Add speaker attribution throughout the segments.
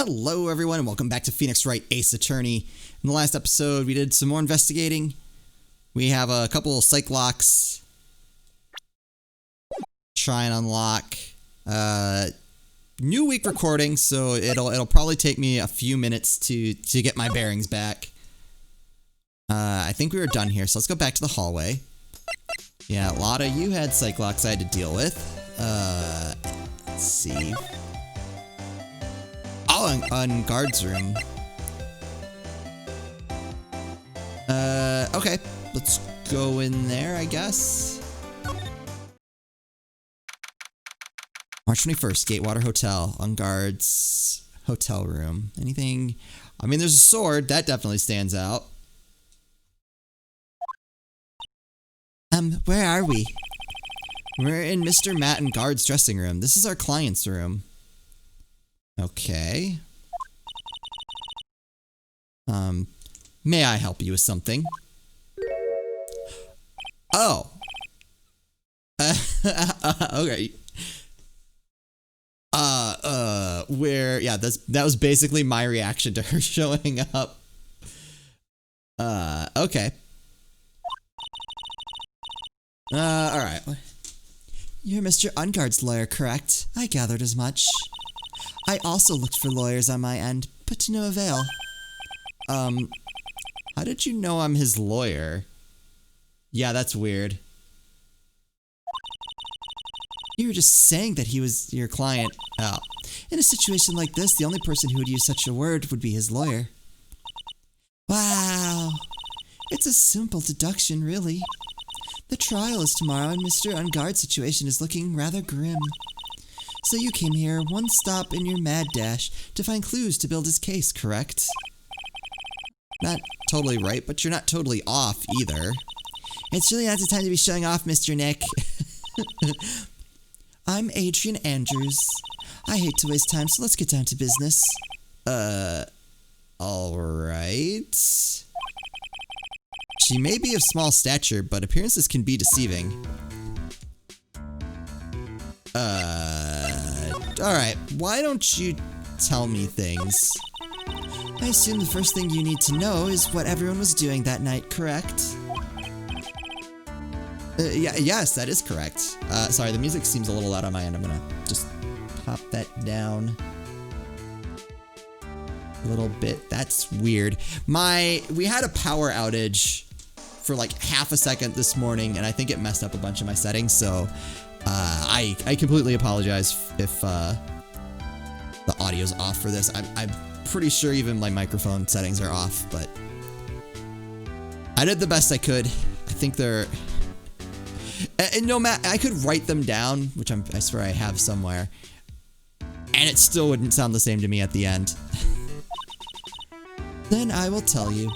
Speaker 1: Hello everyone and welcome back to Phoenix Wright Ace Attorney. In the last episode we did some more investigating. We have a couple of psych locks. Try and unlock. New week recording, so it'll probably take me a few minutes to get my bearings back. I think we were done here, so let's go back to the hallway. Yeah, Lotta, you had psych locks I had to deal with. Let's see. Oh, on guard's room. Okay. Let's go in there, I guess. March 21st, Gatewater Hotel. On guard's hotel room. Anything? I mean, there's a sword. That definitely stands out. Where are we? We're in Mr. Matt and guard's dressing room. This is our client's room. Okay. May I help you with something? Oh. Okay. Yeah, that was basically my reaction to her showing up. Okay. Alright. You're Mr. Unguard's lawyer, correct? I gathered as much. I also looked for lawyers on my end, but to no avail. How did you know I'm his lawyer? Yeah, that's weird. You were just saying that he was your client. Oh. In a situation like this, the only person who would use such a word would be his lawyer. Wow. It's a simple deduction, really. The trial is tomorrow, and Mr. Unguard's situation is looking rather grim. So you came here, one stop in your mad dash, to find clues to build his case, correct? Not totally right, but you're not totally off either. It's really not the time to be showing off, Mr. Nick. I'm Adrian Andrews. I hate to waste time, so let's get down to business. Alright. She may be of small stature, but appearances can be deceiving. Alright, why don't you tell me things? I assume the first thing you need to know is what everyone was doing that night, correct? Yes, that is correct. Sorry, the music seems a little loud on my end. I'm gonna just pop that down a little bit. That's weird. We had a power outage for like half a second this morning, and I think it messed up a bunch of my settings, so I completely apologize if the audio's off for this. I'm pretty sure even my microphone settings are off, but I did the best I could. I think they're... And no matter, I could write them down, which I swear I have somewhere, and it still wouldn't sound the same to me at the end. Then I will tell you.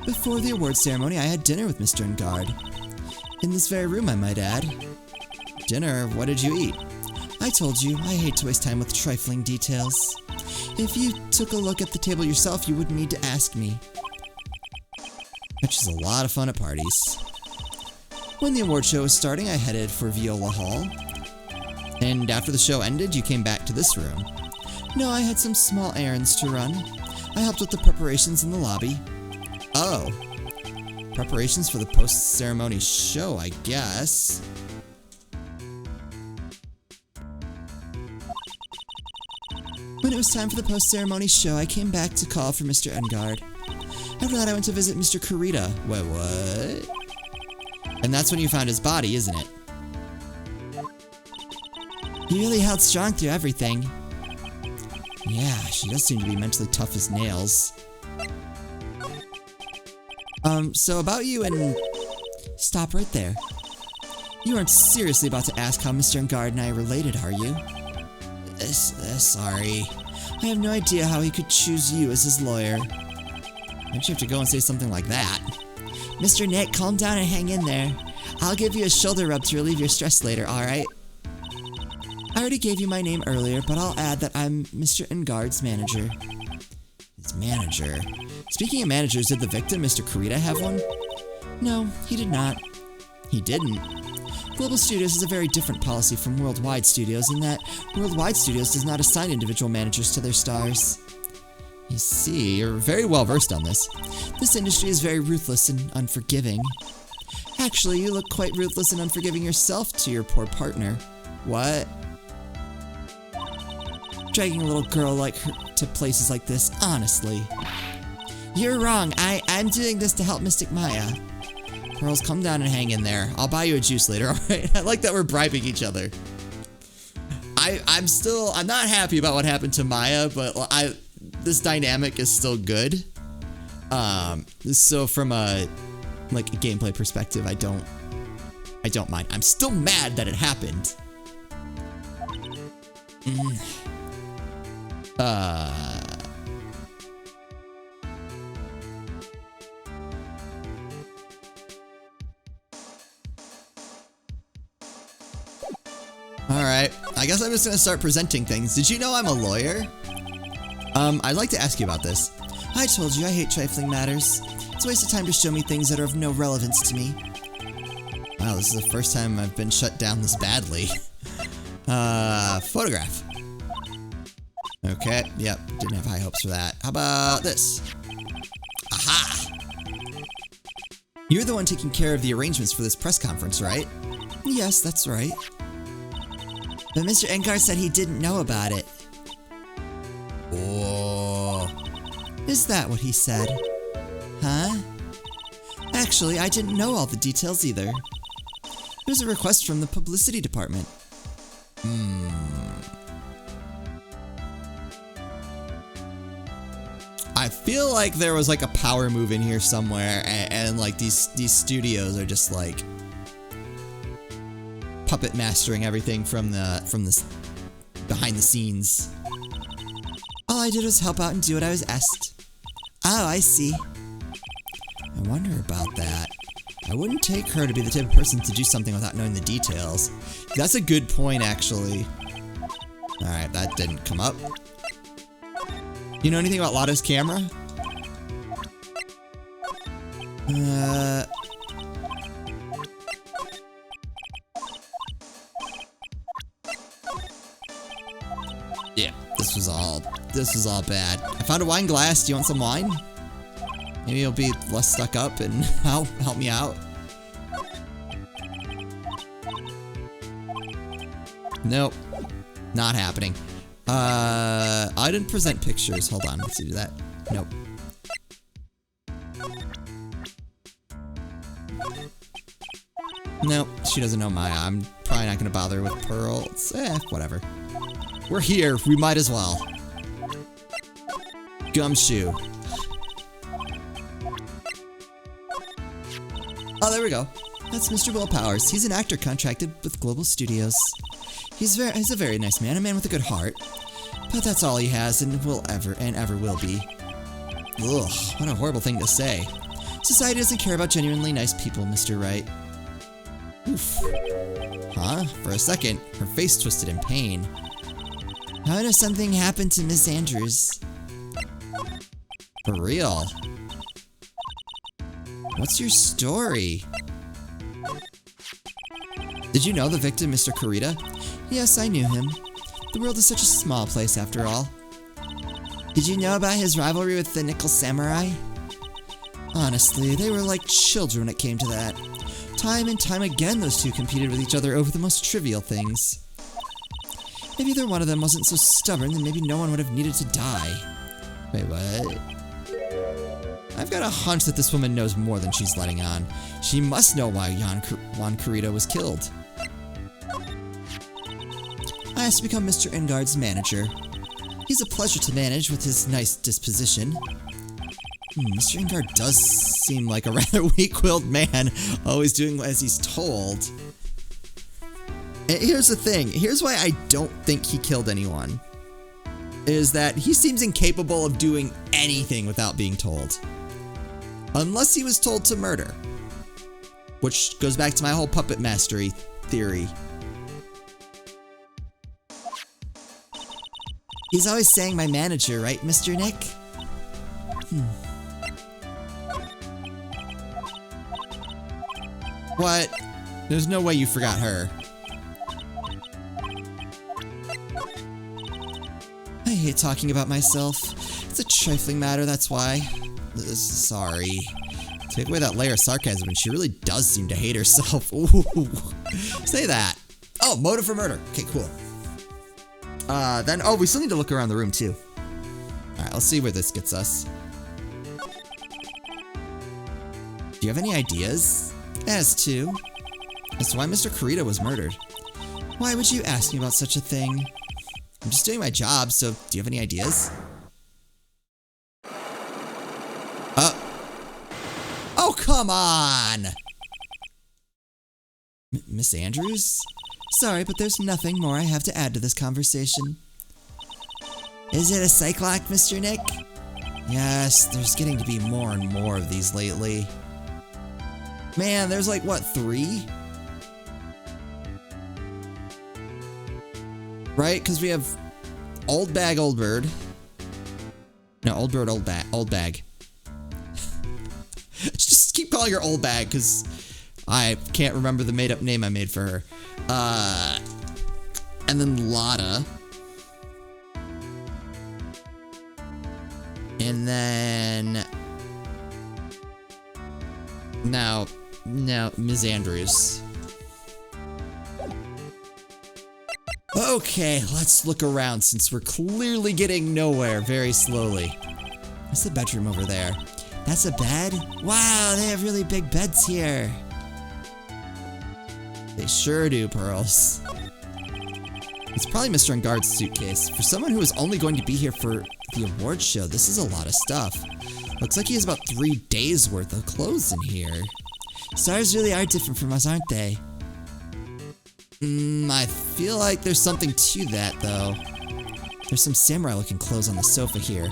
Speaker 1: Before the award ceremony, I had dinner with Mr. Ungard. In this very room, I might add. Dinner? What did you eat? I told you, I hate to waste time with trifling details. If you took a look at the table yourself, you wouldn't need to ask me. Which is a lot of fun at parties. When the award show was starting, I headed for Viola Hall. And after the show ended, you came back to this room. No, I had some small errands to run. I helped with the preparations in the lobby. Oh. Preparations for the post-ceremony show, I guess. When it was time for the post-ceremony show, I came back to call for Mr. Ungard. After that, I went to visit Mr. Kurita. Wait, what? And that's when you found his body, isn't it? He really held strong through everything. Yeah, she does seem to be mentally tough as nails. So about you and... Stop right there. You aren't seriously about to ask how Mr. Ungard and I are related, are you? Sorry. I have no idea how he could choose you as his lawyer. Why'd you have to go and say something like that? Mr. Nick, calm down and hang in there. I'll give you a shoulder rub to relieve your stress later, alright? I already gave you my name earlier, but I'll add that I'm Mr. Ungard's manager. His manager? Speaking of managers, did the victim, Mr. Kurita, have one? No, he did not. He didn't? Global Studios is a very different policy from Worldwide Studios in that Worldwide Studios does not assign individual managers to their stars. You see, you're very well versed on this. This industry is very ruthless and unforgiving. Actually, you look quite ruthless and unforgiving yourself to your poor partner. What? Dragging a little girl like her to places like this, honestly. You're wrong. I'm doing this to help Mystic Maya. Girls, come down and hang in there. I'll buy you a juice later, alright? I like that we're bribing each other. I'm not happy about what happened to Maya, but this dynamic is still good. So from a gameplay perspective, I don't mind. I'm still mad that it happened. Alright, I guess I'm just gonna start presenting things. Did you know I'm a lawyer? I'd like to ask you about this. I told you I hate trifling matters. It's a waste of time to show me things that are of no relevance to me. Wow, this is the first time I've been shut down this badly. Photograph. Okay, yep, didn't have high hopes for that. How about this? Aha! You're the one taking care of the arrangements for this press conference, right? Yes, that's right. But Mr. Engar said he didn't know about it. Oh. Is that what he said? Huh? Actually, I didn't know all the details either. It was a request from the publicity department. I feel like there was like a power move in here somewhere, and like these studios are just like puppet mastering everything from the behind the scenes. All I did was help out and do what I was asked. Oh, I see. I wonder about that. I wouldn't take her to be the type of person to do something without knowing the details. That's a good point, actually. Alright, that didn't come up. You know anything about Lotta's camera? Yeah, this was all bad. I found a wine glass. Do you want some wine? Maybe you'll be less stuck up and help me out. Nope. Not happening. I didn't present pictures. Hold on, let's do that. Nope. Nope, she doesn't know Maya. I'm probably not gonna bother with pearls. Whatever. We're here, we might as well. Gumshoe. Oh, there we go. That's Mr. Will Powers. He's an actor contracted with Global Studios. He's a very nice man, a man with a good heart. But that's all he has and ever will be. Ugh, what a horrible thing to say. Society doesn't care about genuinely nice people, Mr. Wright. Oof. Huh? For a second, her face twisted in pain. How does something happen to Miss Andrews? For real? What's your story? Did you know the victim, Mr. Kurita? Yes, I knew him. The world is such a small place after all. Did you know about his rivalry with the Nickel Samurai? Honestly, they were like children when it came to that. Time and time again, those two competed with each other over the most trivial things. If either one of them wasn't so stubborn, then maybe no one would have needed to die. Wait, what? I've got a hunch that this woman knows more than she's letting on. She must know why Juan Kurita was killed. I asked to become Mr. Engard's manager. He's a pleasure to manage with his nice disposition. Mr. Engard does seem like a rather weak-willed man, always doing as he's told. And here's the thing. Here's why I don't think he killed anyone. Is that he seems incapable of doing anything without being told. Unless he was told to murder. Which goes back to my whole puppet mastery theory. He's always saying my manager, right, Mr. Nick? What? There's no way you forgot her. I hate talking about myself. It's a trifling matter, that's why. Sorry. Take away that layer of sarcasm and she really does seem to hate herself. Ooh. Say that. Oh, motive for murder. Okay, cool. Then, we still need to look around the room too. Alright, let's see where this gets us. Do you have any ideas? As to why Mr. Kurita was murdered. Why would you ask me about such a thing? I'm just doing my job, so do you have any ideas? Oh, come on! Miss Andrews? Sorry, but there's nothing more I have to add to this conversation. Is it a cyclock, Mr. Nick? Yes, there's getting to be more and more of these lately. Man, there's like, what, 3? Right? Because we have Old Bag, Old Bird. No, Old Bird, Old Bag. Just keep calling her Old Bag, because I can't remember the made-up name I made for her. And then Lotta. And then... Now, Ms. Andrews. Okay, let's look around since we're clearly getting nowhere very slowly. What's the bedroom over there? That's a bed? Wow, they have really big beds here. They sure do, Pearls. It's probably Mr. Engard's suitcase. For someone who is only going to be here for the awards show, this is a lot of stuff. Looks like he has about 3 days worth of clothes in here. Stars really are different from us, aren't they? I feel like there's something to that, though. There's some samurai-looking clothes on the sofa here.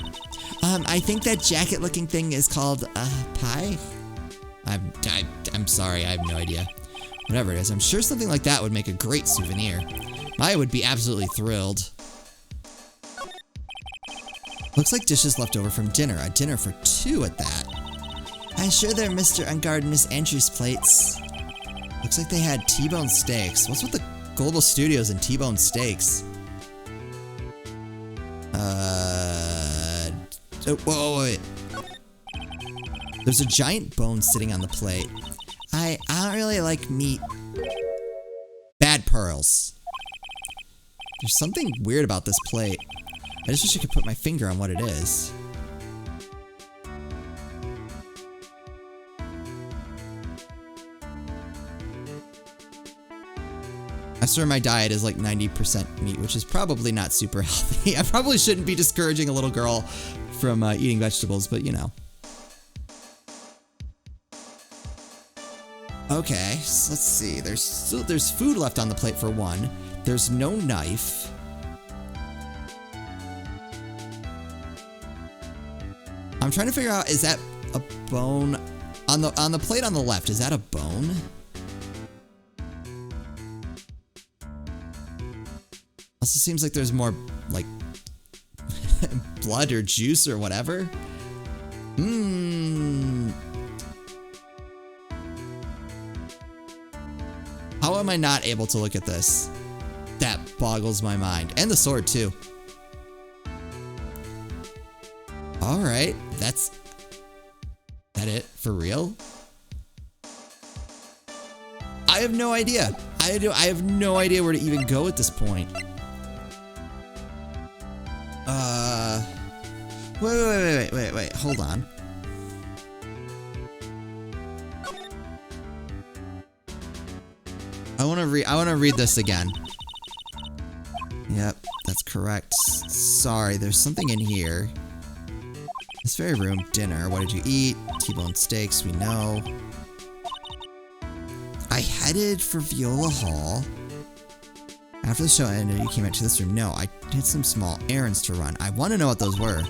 Speaker 1: I think that jacket-looking thing is called, pie? I'm sorry, I have no idea. Whatever it is, I'm sure something like that would make a great souvenir. I would be absolutely thrilled. Looks like dishes left over from dinner. A dinner for 2 at that. I'm sure they're Mr. Engard and Miss Andrews' plates. Looks like they had T-bone steaks. What's with the Global Studios and T-bone steaks? Whoa, wait. There's a giant bone sitting on the plate. I don't really like meat. Bad Pearls. There's something weird about this plate. I just wish I could put my finger on what it is. I swear my diet is like 90% meat, which is probably not super healthy. I probably shouldn't be discouraging a little girl from eating vegetables, but you know. Okay, so let's see. There's food left on the plate for 1. There's no knife. I'm trying to figure out, is that a bone on the plate on the left? Is that a bone? Also seems like there's more like blood or juice or whatever. How am I not able to look at this? That boggles my mind. And the sword too. Alright, that it? For real? I have no idea. I have no idea where to even go at this point. Wait, hold on. I want to read this again. Yep, that's correct. Sorry, there's something in here. This very room, dinner. What did you eat? T-bone steaks, we know. I headed for Viola Hall. After the show ended, you came into this room. No, I had some small errands to run. I want to know what those were.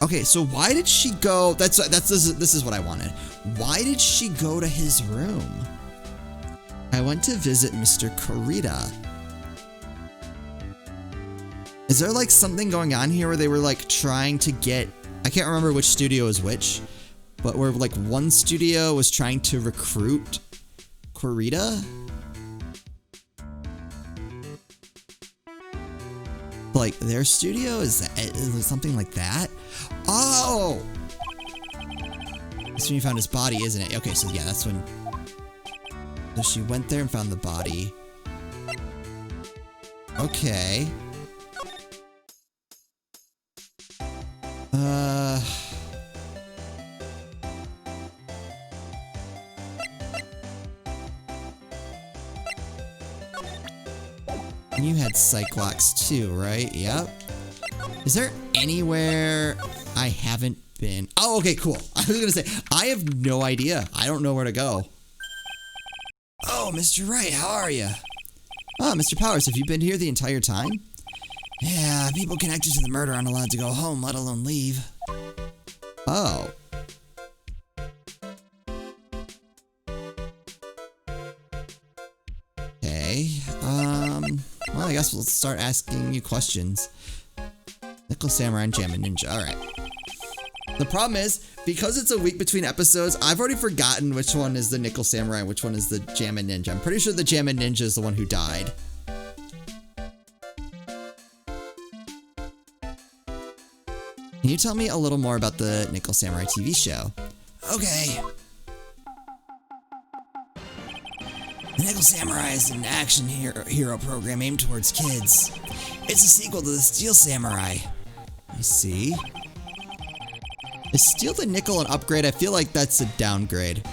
Speaker 1: Okay, so why did she go? This is what I wanted. Why did she go to his room? I went to visit Mr. Kurita. Is there like something going on here where they were like trying to get I can't remember which studio is which, but where like one studio was trying to recruit Corita. Like their studio is something like that. Oh, that's when you found his body, isn't it? Okay, so yeah, that's when. So she went there and found the body. Okay. And you had Cyclops too, right? Yep. Is there anywhere I haven't been? Oh, okay, cool. I was gonna say, I have no idea. I don't know where to go. Oh, Mr. Wright, how are you? Oh, Mr. Powers, have you been here the entire time? Yeah, people connected to the murder aren't allowed to go home, let alone leave. Oh. Okay, well, I guess we'll start asking you questions. Nickel Samurai and Jammin' Ninja, alright. The problem is, because it's a week between episodes, I've already forgotten which one is the Nickel Samurai and which one is the Jammin' Ninja. I'm pretty sure the Jammin' Ninja is the one who died. Can you tell me a little more about the Nickel Samurai TV show? Okay. The Nickel Samurai is an action hero program aimed towards kids. It's a sequel to the Steel Samurai. I see. Is Steel the Nickel an upgrade? I feel like that's a downgrade.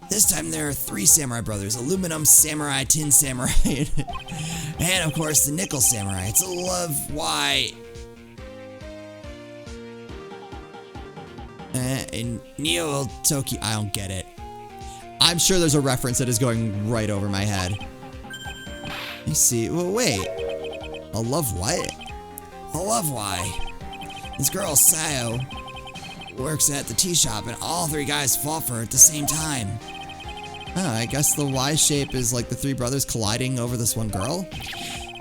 Speaker 1: This time there are 3 samurai brothers, Aluminum Samurai, Tin Samurai, and of course the Nickel Samurai. It's a love why. In Neo Tokyo, I don't get it. I'm sure there's a reference that is going right over my head. Let me see. Well, wait. A love what? A love why? This girl, Sayo, works at the tea shop and all 3 guys fall for her at the same time. Oh, I guess the Y shape is like the 3 brothers colliding over this one girl?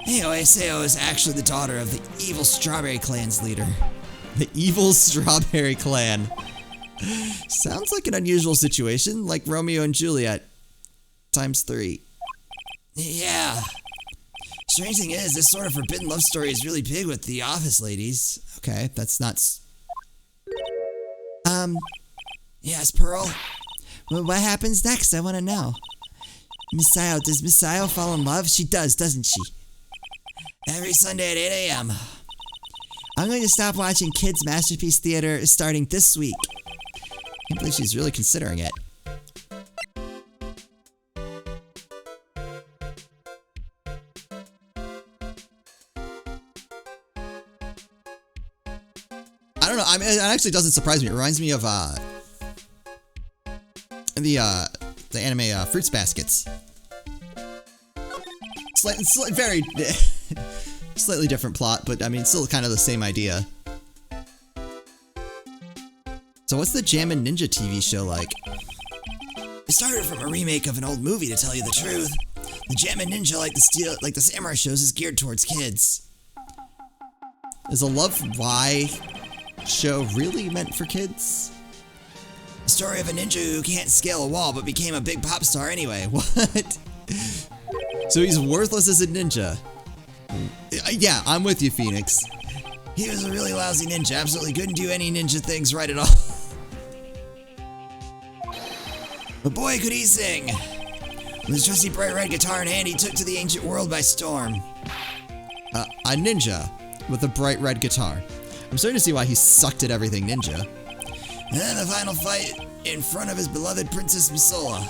Speaker 1: Anyway, Sayo is actually the daughter of the evil Strawberry Clan's leader. The evil Strawberry Clan. Sounds like an unusual situation, like Romeo and Juliet times 3. Yeah. Strange thing is, this sort of forbidden love story is really big with the office ladies. Okay, that's not... Yes, Pearl? Well, what happens next? I want to know. Misayo, does Misayo fall in love? She does, doesn't she? Every Sunday at 8 a.m. I'm going to stop watching Kids Masterpiece Theater starting this week. I can't believe she's really considering it. I don't know. I mean, it actually doesn't surprise me. It reminds me of the anime Fruits Baskets. Very slightly different plot, but I mean, still kind of the same idea. So what's the Jammin' Ninja TV show like? It started from a remake of an old movie, to tell you the truth. The Jammin' Ninja, like the samurai shows, is geared towards kids. Is a Love Why show really meant for kids? The story of a ninja who can't scale a wall but became a big pop star anyway. What? So he's worthless as a ninja. Yeah, I'm with you, Phoenix. He was a really lousy ninja, absolutely couldn't do any ninja things right at all. But boy, could he sing! With his trusty bright red guitar in hand, he took to the ancient world by storm. A ninja with a bright red guitar. I'm starting to see why he sucked at everything ninja. And then the final fight in front of his beloved Princess Misola.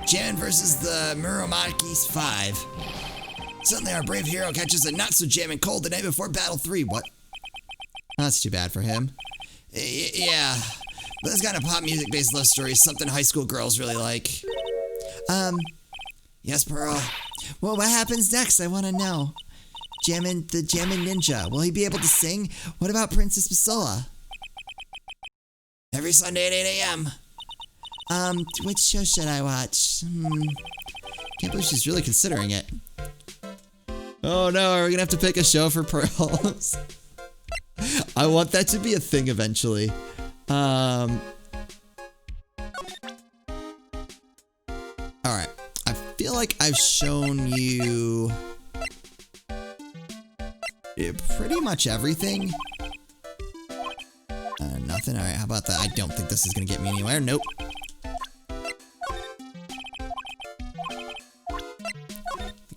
Speaker 1: Jammin' versus the Muromaki's 5. Suddenly our brave hero catches a not-so-jammin' cold the night before Battle 3. What? That's too bad for him. Yeah. But this kind of pop music-based love story is something high school girls really like. Yes, Pearl? Well, what happens next? I want to know. The Jammin' Ninja. Will he be able to sing? What about Princess Misola? Every Sunday at 8 a.m. Which show should I watch? Can't believe she's really considering it. Oh no, are we gonna have to pick a show for Pearls? I want that to be a thing eventually. Alright. I feel like I've shown you pretty much everything. Nothing. Alright, how about that? I don't think this is gonna get me anywhere. Nope.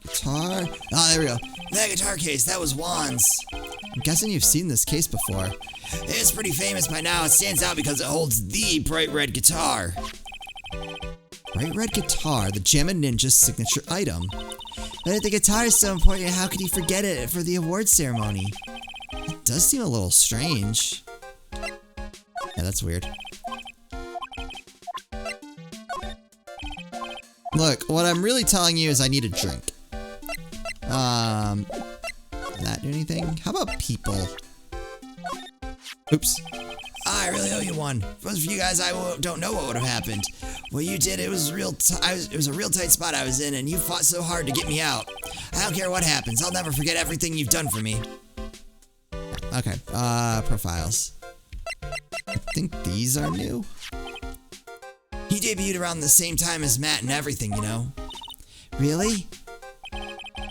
Speaker 1: Guitar. Ah, there we go. That guitar case, that was Juan's. I'm guessing you've seen this case before. It's pretty famous by now. It stands out because it holds the bright red guitar. Bright red guitar, the Jammin' Ninja's signature item. But if the guitar is so important, how could he forget it for the award ceremony? It does seem a little strange. Yeah, that's weird. Look, what I'm really telling you is I need a drink. Did that do anything? How about people? Oops. I really owe you one. If it was for you guys, I don't know what would have happened. What you did, it was a real tight spot I was in, and you fought so hard to get me out. I don't care what happens. I'll never forget everything you've done for me. Okay. Profiles. I think these are new. He debuted around the same time as Matt and everything, you know. Really?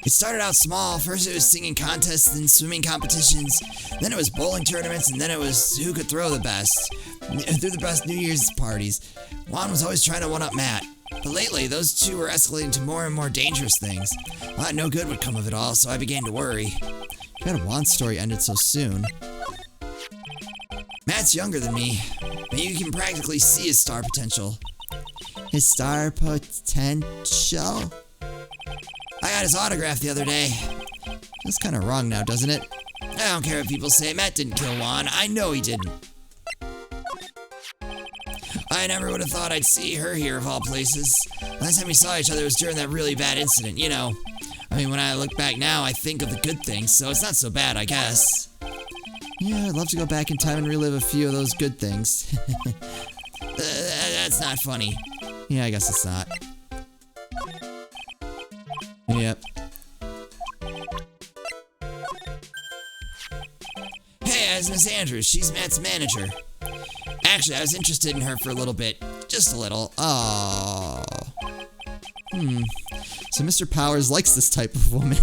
Speaker 1: It started out small. First it was singing contests and swimming competitions. Then it was bowling tournaments, and then it was who could throw the best. Through the best New Year's parties. Juan was always trying to one-up Matt. But lately, those two were escalating to more and more dangerous things. I thought no good would come of it all, so I began to worry. God, Juan's story ended so soon. Matt's younger than me, but you can practically see his star potential. His star potential? I got his autograph the other day. That's kind of wrong now, doesn't it? I don't care what people say. Matt didn't kill Juan. I know he didn't. I never would have thought I'd see her here of all places. Last time we saw each other was during that really bad incident, you know. I mean, when I look back now, I think of the good things, so it's not so bad, I guess. Yeah, I'd love to go back in time and relive a few of those good things. That's not funny. Yeah, I guess it's not. Yep. Hey, it's Miss Andrews. She's Matt's manager. Actually, I was interested in her for a little bit. Just a little. Oh. So Mr. Powers likes this type of woman.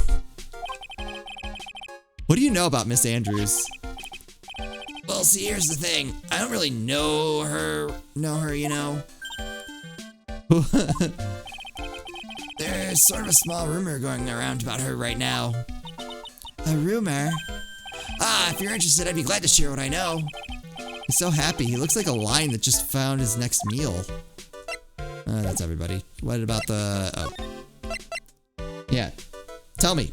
Speaker 1: What do you know about Miss Andrews? Well, see, here's the thing. I don't really know her, you know. There's sort of a small rumor going around about her right now. A rumor? Ah, if you're interested, I'd be glad to share what I know. He's so happy. He looks like a lion that just found his next meal. That's everybody. What about the... Oh. Yeah. Tell me.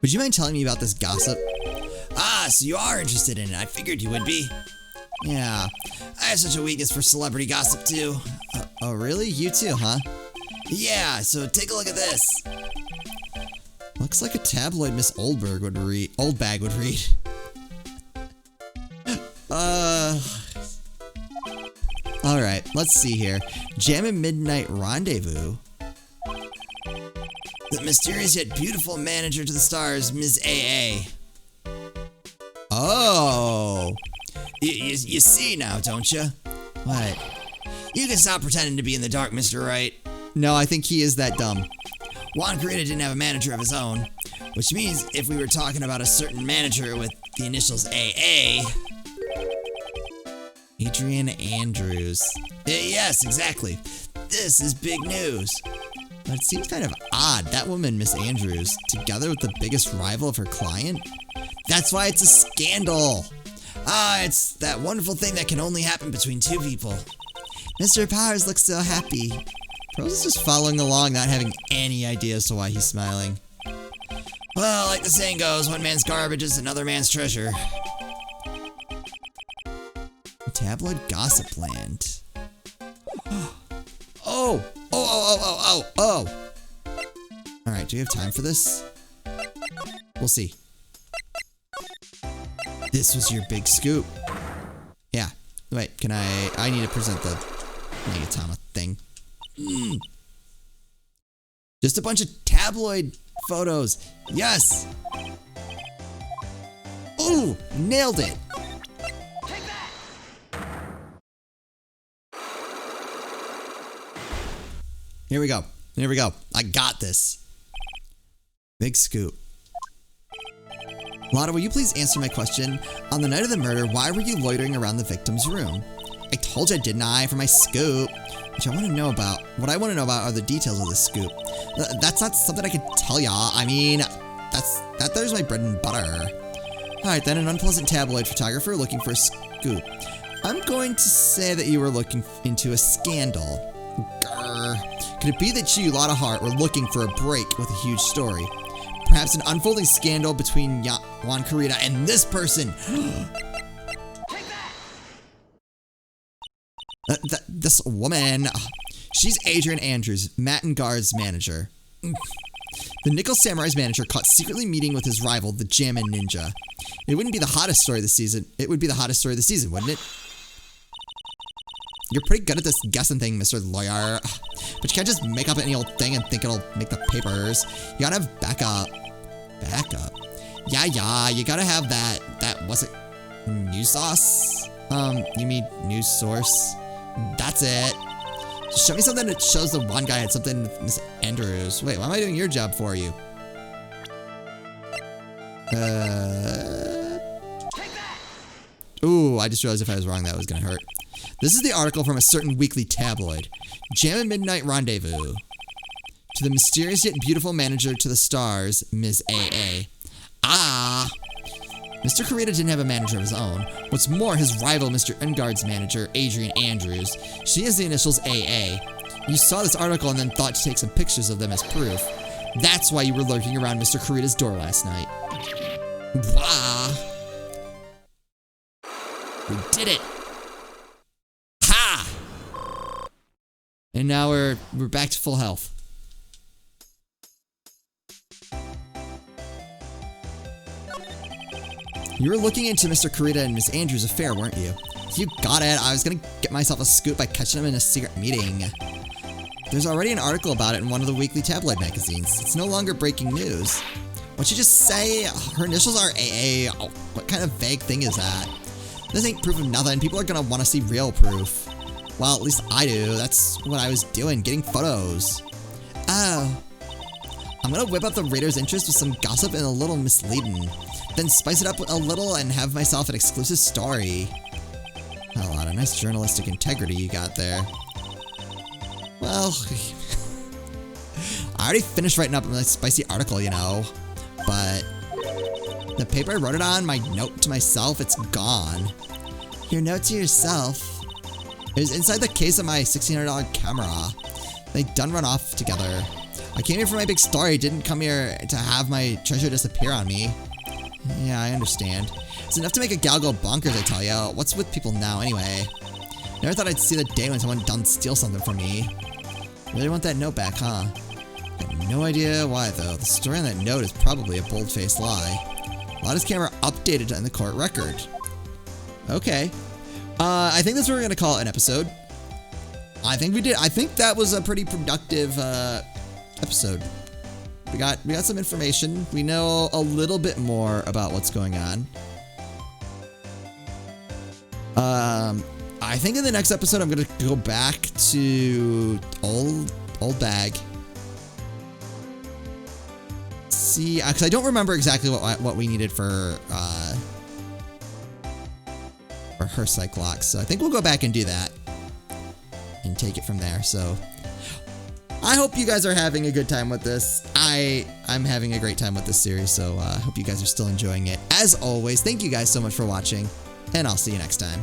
Speaker 1: Would you mind telling me about this gossip? Ah, so you are interested in it. I figured you would be. Yeah. I have such a weakness for celebrity gossip, too. Oh, really? You too, huh? Yeah, so take a look at this. Looks like a tabloid Miss Oldbag would read. Alright, let's see here. Jammin' Midnight Rendezvous. The mysterious yet beautiful manager to the stars, Ms. AA. Oh. You see now, don't you? What? You can stop pretending to be in the dark, Mr. Wright. No, I think he is that dumb. Juan Carita didn't have a manager of his own, which means if we were talking about a certain manager with the initials AA... Adrian Andrews. Yes, exactly. This is big news. But it seems kind of odd, that woman, Miss Andrews, together with the biggest rival of her client? That's why it's a scandal. Ah, it's that wonderful thing that can only happen between two people. Mr. Powers looks so happy. Rose is just following along, not having any idea as to why he's smiling. Well, like the saying goes, one man's garbage is another man's treasure. Tabloid Gossip Land. Oh! Alright, do you have time for this? We'll see. This was your big scoop. Yeah. Wait, can I need to present the Negatama thing. Just a bunch of tabloid photos. Yes! Ooh, nailed it. Here we go. Here we go. I got this. Big scoop. Lana, will you please answer my question? On the night of the murder, why were you loitering around the victim's room? I told you, didn't I, for my scoop? Which I want to know about. What I want to know about are the details of the scoop. That's not something I can tell y'all. I mean, there's my bread and butter. Alright then, an unpleasant tabloid photographer looking for a scoop. I'm going to say that you were looking into a scandal. Grr. Could it be that you, Lotta Hart, were looking for a break with a huge story? Perhaps an unfolding scandal between Juan Corrida and this person. This woman. She's Adrian Andrews, Matt and Guard's manager. The Nickel Samurai's manager caught secretly meeting with his rival, the Jammin Ninja. It wouldn't be the hottest story of the season. It would be the hottest story of the season, wouldn't it? You're pretty good at this guessing thing, Mr. Lawyer. But you can't just make up any old thing and think it'll make the papers. You gotta have backup. Backup? Yeah, you gotta have that, was it news sauce? You mean news source? That's it. Just show me something that shows the one guy had something with Miss Andrews. Wait, why am I doing your job for you? Ooh, I just realized if I was wrong, that was gonna hurt. This is the article from a certain weekly tabloid. Jam and Midnight Rendezvous. To the mysterious yet beautiful manager to the stars, Ms. A.A. Ah! Mr. Corrida didn't have a manager of his own. What's more, his rival, Mr. Ungard's manager, Adrian Andrews. She has the initials A.A. You saw this article and then thought to take some pictures of them as proof. That's why you were lurking around Mr. Corrida's door last night. Wow! We did it! Ha! And now we're back to full health. You were looking into Mr. Corrida and Miss Andrews' affair, weren't you? You got it. I was gonna get myself a scoop by catching them in a secret meeting. There's already an article about it in one of the weekly tabloid magazines. It's no longer breaking news. What'd you just say? Her initials are AA. Oh, what kind of vague thing is that? This ain't proof of nothing. People are gonna want to see real proof. Well, at least I do. That's what I was doing, getting photos. Oh. I'm gonna whip up the reader's interest with some gossip and a little misleading. Then spice it up a little and have myself an exclusive story. A lot of nice journalistic integrity you got there. Well, I already finished writing up a spicy article, you know. But the paper I wrote it on, my note to myself, it's gone. Your note to yourself? It was inside the case of my $1,600 camera. They done run off together. I came here for my big story, didn't come here to have my treasure disappear on me. Yeah, I understand. It's enough to make a gal go bonkers, I tell ya. What's with people now, anyway? Never thought I'd see the day when someone done steal something from me. Really want that note back, huh? I have no idea why, though. The story on that note is probably a bold-faced lie. Lotta's camera updated in the court record. Okay. I think that's what we're gonna call it an episode. I think we did. I think that was a pretty productive, episode. We got some information. We know a little bit more about what's going on. I think in the next episode I'm gonna go back to old bag. See, because I don't remember exactly what we needed for her psych locks. So I think we'll go back and do that and take it from there. So I hope you guys are having a good time with this. I'm having a great time with this series, so I hope you guys are still enjoying it. As always, thank you guys so much for watching, and I'll see you next time.